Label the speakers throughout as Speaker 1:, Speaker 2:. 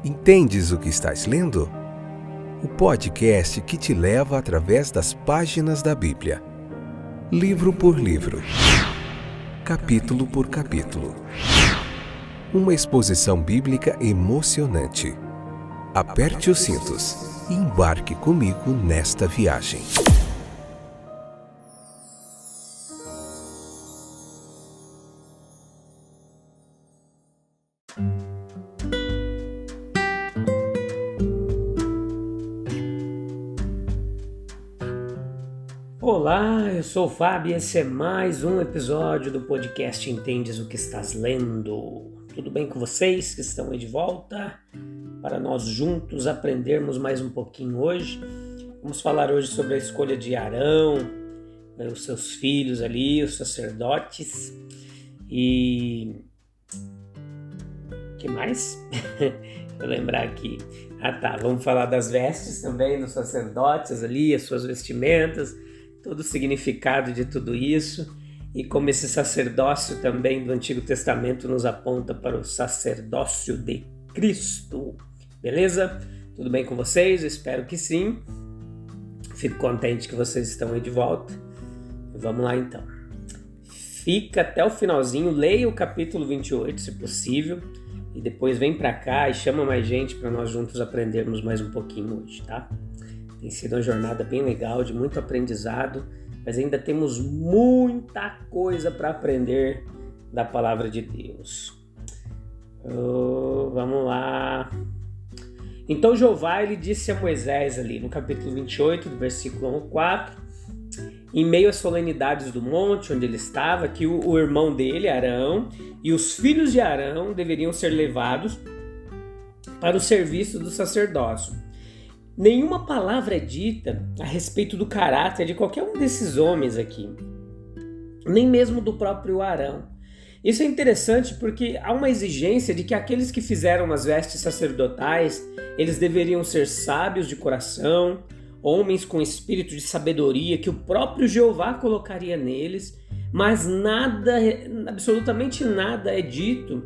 Speaker 1: Entendes o que estás lendo? O podcast que te leva através das páginas da Bíblia. Livro por livro. Capítulo por capítulo. Uma exposição bíblica emocionante. Aperte os cintos e embarque comigo nesta viagem.
Speaker 2: Olá, eu sou o Fábio e esse é mais um episódio do podcast Entendes o que estás lendo. Tudo bem com vocês que estão aí de volta? Para nós juntos aprendermos mais um pouquinho hoje. Vamos falar hoje sobre a escolha de Arão, os seus filhos ali, os sacerdotes. E... o que mais? Vou lembrar aqui. Vamos falar das vestes também dos sacerdotes ali, as suas vestimentas, todo o significado de tudo isso e como esse sacerdócio também do Antigo Testamento nos aponta para o sacerdócio de Cristo. Beleza? Tudo bem com vocês? Eu espero que sim. Fico contente que vocês estão aí de volta. Vamos lá então. Fica até o finalzinho, leia o capítulo 28, se possível, e depois vem para cá e chama mais gente para nós juntos aprendermos mais um pouquinho hoje, tá? Tem sido uma jornada bem legal, de muito aprendizado, mas ainda temos muita coisa para aprender da palavra de Deus. Vamos lá. Então Jeová, ele disse a Moisés ali no capítulo 28, do versículo 1 ao 4, em meio às solenidades do monte onde ele estava, que o irmão dele, Arão, e os filhos de Arão deveriam ser levados para o serviço do sacerdócio. Nenhuma palavra é dita a respeito do caráter de qualquer um desses homens aqui, nem mesmo do próprio Arão. Isso é interessante porque há uma exigência de que aqueles que fizeram as vestes sacerdotais, eles deveriam ser sábios de coração, homens com espírito de sabedoria que o próprio Jeová colocaria neles, mas nada, absolutamente nada é dito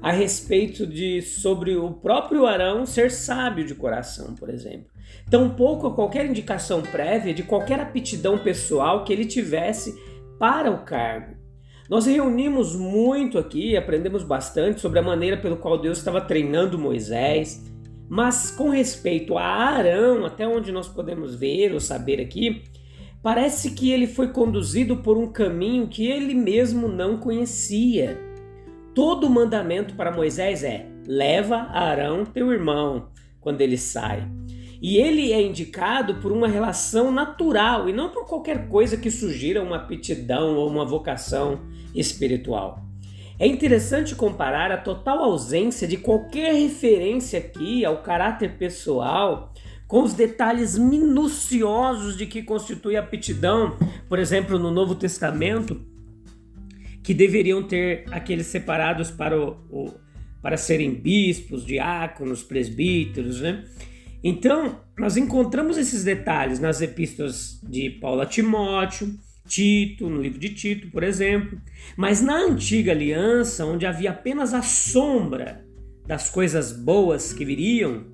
Speaker 2: a respeito sobre o próprio Arão ser sábio de coração, por exemplo. Tampouco qualquer indicação prévia de qualquer aptidão pessoal que ele tivesse para o cargo. Nós reunimos muito aqui, aprendemos bastante sobre a maneira pelo qual Deus estava treinando Moisés, mas com respeito a Arão, até onde nós podemos ver ou saber aqui, parece que ele foi conduzido por um caminho que ele mesmo não conhecia. Todo o mandamento para Moisés é: leva Arão, teu irmão, quando ele sai. E ele é indicado por uma relação natural e não por qualquer coisa que sugira uma aptidão ou uma vocação espiritual. É interessante comparar a total ausência de qualquer referência aqui ao caráter pessoal com os detalhes minuciosos de que constitui a aptidão, por exemplo, no Novo Testamento, que deveriam ter aqueles separados para serem bispos, diáconos, presbíteros, né? Então, nós encontramos esses detalhes nas epístolas de Paulo a Timóteo, Tito, no livro de Tito, por exemplo. Mas na antiga aliança, onde havia apenas a sombra das coisas boas que viriam,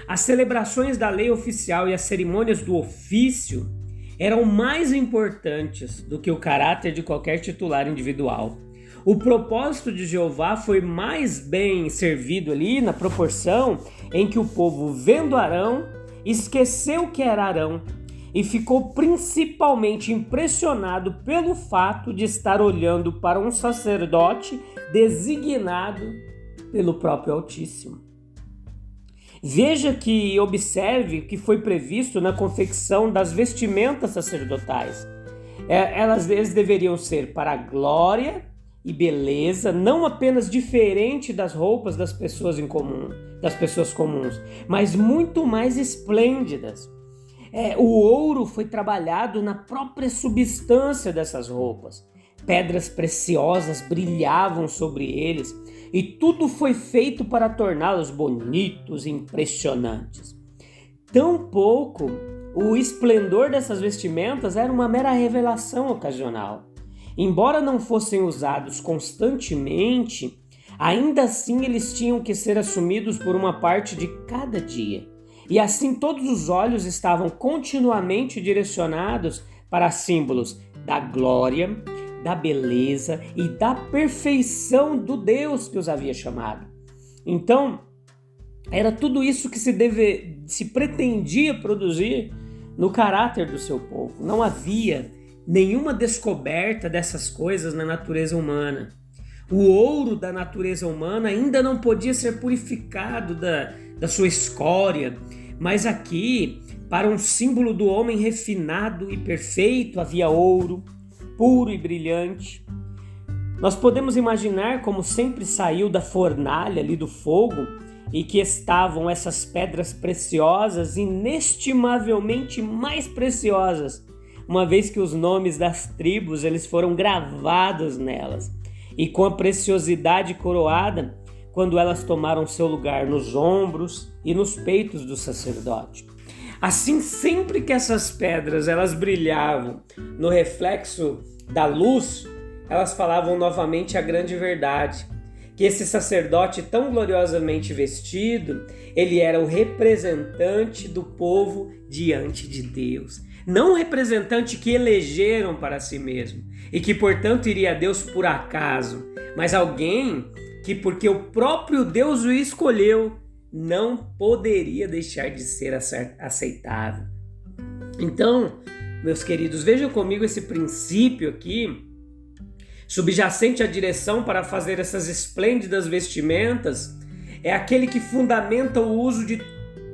Speaker 2: as celebrações da lei oficial e as cerimônias do ofício eram mais importantes do que o caráter de qualquer titular individual. O propósito de Jeová foi mais bem servido ali na proporção em que o povo, vendo Arão, esqueceu que era Arão e ficou principalmente impressionado pelo fato de estar olhando para um sacerdote designado pelo próprio Altíssimo. Veja que observe o que foi previsto na confecção das vestimentas sacerdotais. Eles deveriam ser para a glória e beleza, não apenas diferente das roupas das pessoas comuns, mas muito mais esplêndidas. O ouro foi trabalhado na própria substância dessas roupas. Pedras preciosas brilhavam sobre eles e tudo foi feito para torná-los bonitos e impressionantes. Tampouco o esplendor dessas vestimentas era uma mera revelação ocasional. Embora não fossem usados constantemente, Ainda assim, eles tinham que ser assumidos por uma parte de cada dia. E assim todos os olhos estavam continuamente direcionados para símbolos da glória, da beleza e da perfeição do Deus que os havia chamado. Então, era tudo isso que se pretendia produzir no caráter do seu povo. Não havia nenhuma descoberta dessas coisas na natureza humana. O ouro da natureza humana ainda não podia ser purificado da sua escória, mas aqui, para um símbolo do homem refinado e perfeito, havia ouro, puro e brilhante. Nós podemos imaginar como sempre saiu da fornalha ali do fogo e que estavam essas pedras preciosas, inestimavelmente mais preciosas, uma vez que os nomes das tribos eles foram gravados nelas, e com a preciosidade coroada, quando elas tomaram seu lugar nos ombros e nos peitos do sacerdote. Assim, sempre que essas pedras elas brilhavam no reflexo da luz, elas falavam novamente a grande verdade, que esse sacerdote tão gloriosamente vestido, ele era o representante do povo diante de Deus. Não o representante que elegeram para si mesmo e que, portanto, iria a Deus por acaso, mas alguém que, porque o próprio Deus o escolheu, não poderia deixar de ser aceitável. Então, meus queridos, vejam comigo esse princípio aqui, subjacente à direção para fazer essas esplêndidas vestimentas, é aquele que fundamenta o uso de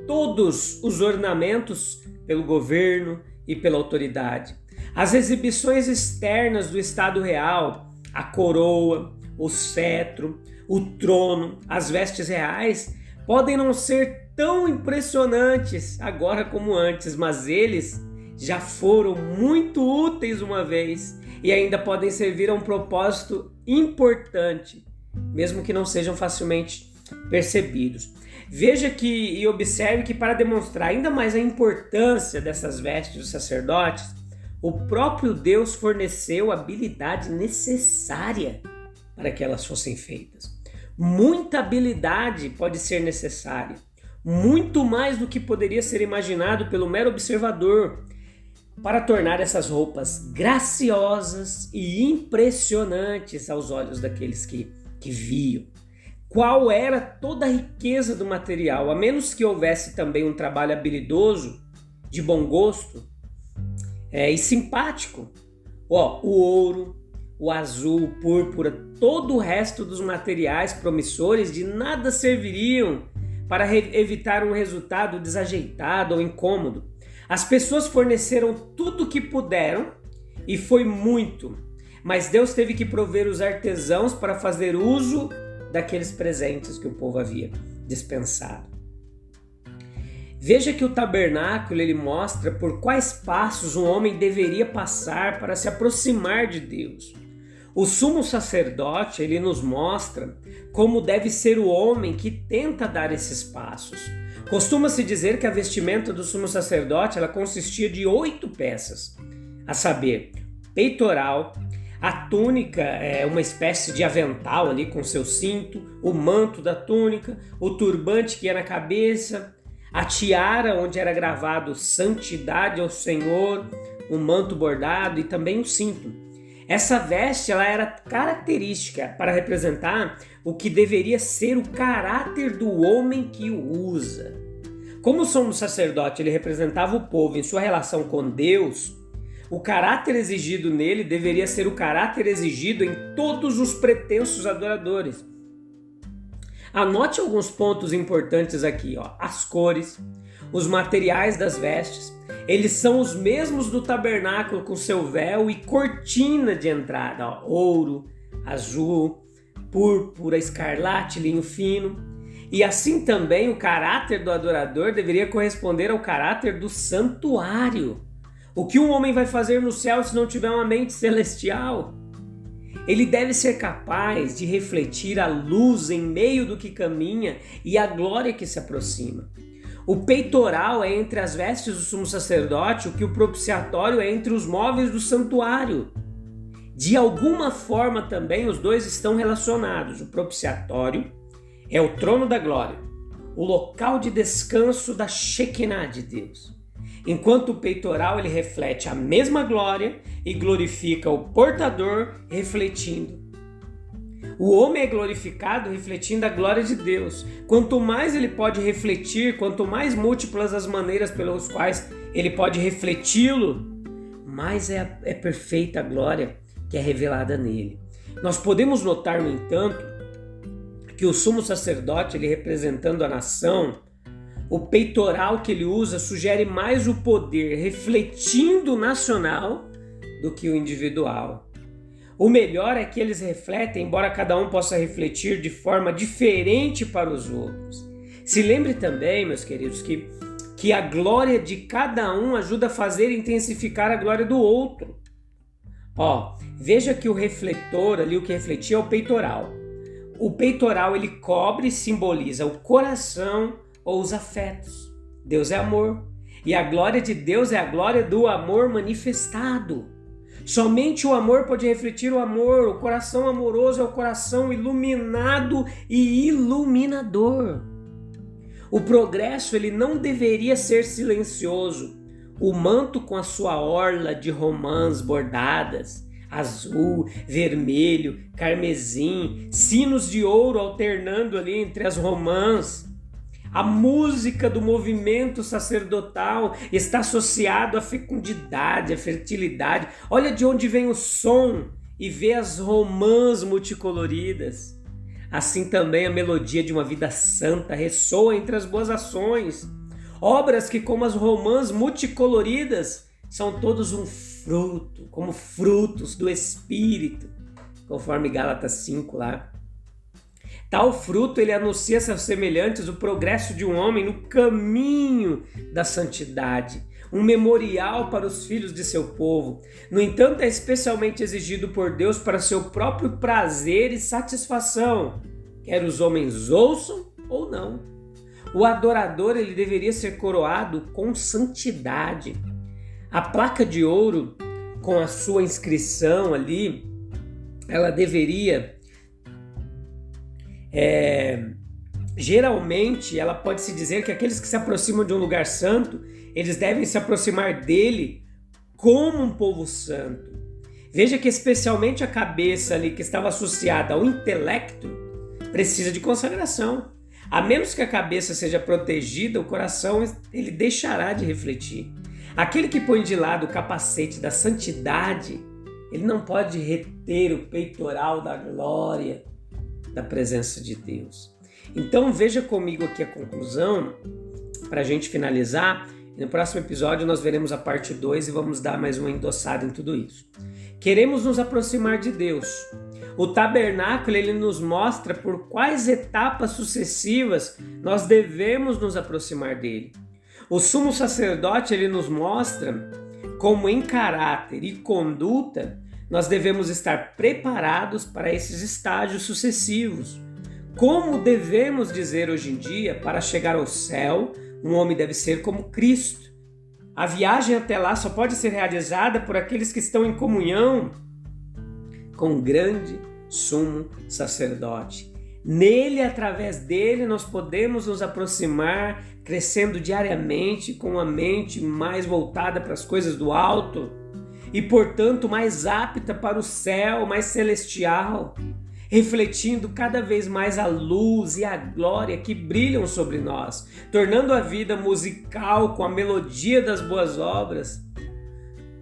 Speaker 2: todos os ornamentos pelo governo e pela autoridade. As exibições externas do estado real, a coroa, o cetro, o trono, as vestes reais, podem não ser tão impressionantes agora como antes, mas eles já foram muito úteis uma vez e ainda podem servir a um propósito importante, mesmo que não sejam facilmente percebidos. Veja e observe que, para demonstrar ainda mais a importância dessas vestes dos sacerdotes, o próprio Deus forneceu a habilidade necessária para que elas fossem feitas. Muita habilidade pode ser necessária, muito mais do que poderia ser imaginado pelo mero observador, para tornar essas roupas graciosas e impressionantes aos olhos daqueles que viam. Qual era toda a riqueza do material, a menos que houvesse também um trabalho habilidoso, de bom gosto e simpático. O ouro, o azul, o púrpura, todo o resto dos materiais promissores de nada serviriam para evitar um resultado desajeitado ou incômodo. As pessoas forneceram tudo o que puderam e foi muito, mas Deus teve que prover os artesãos para fazer uso daqueles presentes que o povo havia dispensado. Veja que o tabernáculo ele mostra por quais passos um homem deveria passar para se aproximar de Deus. O sumo sacerdote ele nos mostra como deve ser o homem que tenta dar esses passos. Costuma-se dizer que a vestimenta do sumo sacerdote ela consistia de 8 peças, a saber, peitoral, a túnica é uma espécie de avental ali com seu cinto, o manto da túnica, o turbante que ia na cabeça, a tiara onde era gravado santidade ao Senhor, o manto bordado e também o cinto. Essa veste ela era característica para representar o que deveria ser o caráter do homem que o usa. Como o sumo sacerdote ele representava o povo em sua relação com Deus, o caráter exigido nele deveria ser o caráter exigido em todos os pretensos adoradores. Anote alguns pontos importantes aqui, as cores, os materiais das vestes, eles são os mesmos do tabernáculo com seu véu e cortina de entrada, ouro, azul, púrpura, escarlate, linho fino. E assim também o caráter do adorador deveria corresponder ao caráter do santuário. O que um homem vai fazer no céu se não tiver uma mente celestial? Ele deve ser capaz de refletir a luz em meio do que caminha e a glória que se aproxima. O peitoral é entre as vestes do sumo sacerdote, o que o propiciatório é entre os móveis do santuário. De alguma forma também os dois estão relacionados. O propiciatório é o trono da glória, o local de descanso da Shekinah de Deus. Enquanto o peitoral ele reflete a mesma glória e glorifica o portador refletindo. O homem é glorificado refletindo a glória de Deus. Quanto mais ele pode refletir, quanto mais múltiplas as maneiras pelas quais ele pode refleti-lo, mais é perfeita a glória que é revelada nele. Nós podemos notar, no entanto, que o sumo sacerdote, ele representando a nação, o peitoral que ele usa sugere mais o poder refletindo o nacional do que o individual. O melhor é que eles refletem, embora cada um possa refletir de forma diferente para os outros. Se lembre também, meus queridos, que a glória de cada um ajuda a fazer intensificar a glória do outro. Veja que o refletor ali, o que refletia é o peitoral. O peitoral ele cobre e simboliza o coração ou os afetos. Deus é amor. E a glória de Deus é a glória do amor manifestado. Somente o amor pode refletir o amor. O coração amoroso é o coração iluminado e iluminador. O progresso ele não deveria ser silencioso. O manto com a sua orla de romãs bordadas, azul, vermelho, carmesim, sinos de ouro alternando ali entre as romãs. A música do movimento sacerdotal está associado à fecundidade, à fertilidade. Olha de onde vem o som e vê as romãs multicoloridas. Assim também a melodia de uma vida santa ressoa entre as boas ações. Obras que, como as romãs multicoloridas, são todos um fruto, como frutos do Espírito, conforme Gálatas 5 lá. Tal fruto ele anuncia a seus semelhantes o progresso de um homem no caminho da santidade, um memorial para os filhos de seu povo. No entanto, é especialmente exigido por Deus para seu próprio prazer e satisfação, quer os homens ouçam ou não. O adorador ele deveria ser coroado com santidade. A placa de ouro com a sua inscrição ali, ela deveria geralmente ela pode se dizer que aqueles que se aproximam de um lugar santo, eles devem se aproximar dele como um povo santo. Veja que especialmente a cabeça ali que estava associada ao intelecto precisa de consagração. A menos que a cabeça seja protegida, o coração ele deixará de refletir. Aquele que põe de lado o capacete da santidade, ele não pode reter o peitoral da glória da presença de Deus. Então veja comigo aqui a conclusão, para a gente finalizar. No próximo episódio nós veremos a parte 2 e vamos dar mais uma endossada em tudo isso. Queremos nos aproximar de Deus. O tabernáculo ele nos mostra por quais etapas sucessivas nós devemos nos aproximar dele. O sumo sacerdote ele nos mostra como em caráter e conduta nós devemos estar preparados para esses estágios sucessivos. Como devemos dizer hoje em dia, para chegar ao céu, um homem deve ser como Cristo. A viagem até lá só pode ser realizada por aqueles que estão em comunhão com o grande sumo sacerdote. Nele, através dele, nós podemos nos aproximar, crescendo diariamente com uma mente mais voltada para as coisas do alto e, portanto, mais apta para o céu, mais celestial, refletindo cada vez mais a luz e a glória que brilham sobre nós, tornando a vida musical com a melodia das boas obras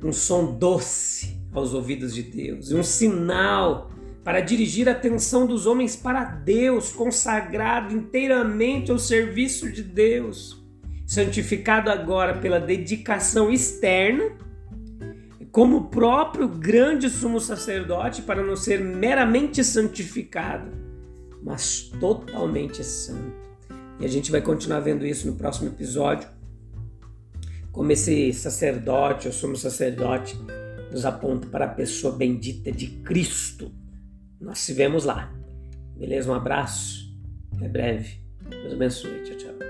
Speaker 2: um som doce aos ouvidos de Deus e um sinal para dirigir a atenção dos homens para Deus, consagrado inteiramente ao serviço de Deus, santificado agora pela dedicação externa, como o próprio grande sumo sacerdote, para não ser meramente santificado, mas totalmente santo. E a gente vai continuar vendo isso no próximo episódio, como esse sacerdote, o sumo sacerdote, nos aponta para a pessoa bendita de Cristo. Nós se vemos lá. Beleza? Um abraço. Até breve. Deus abençoe. Tchau, tchau.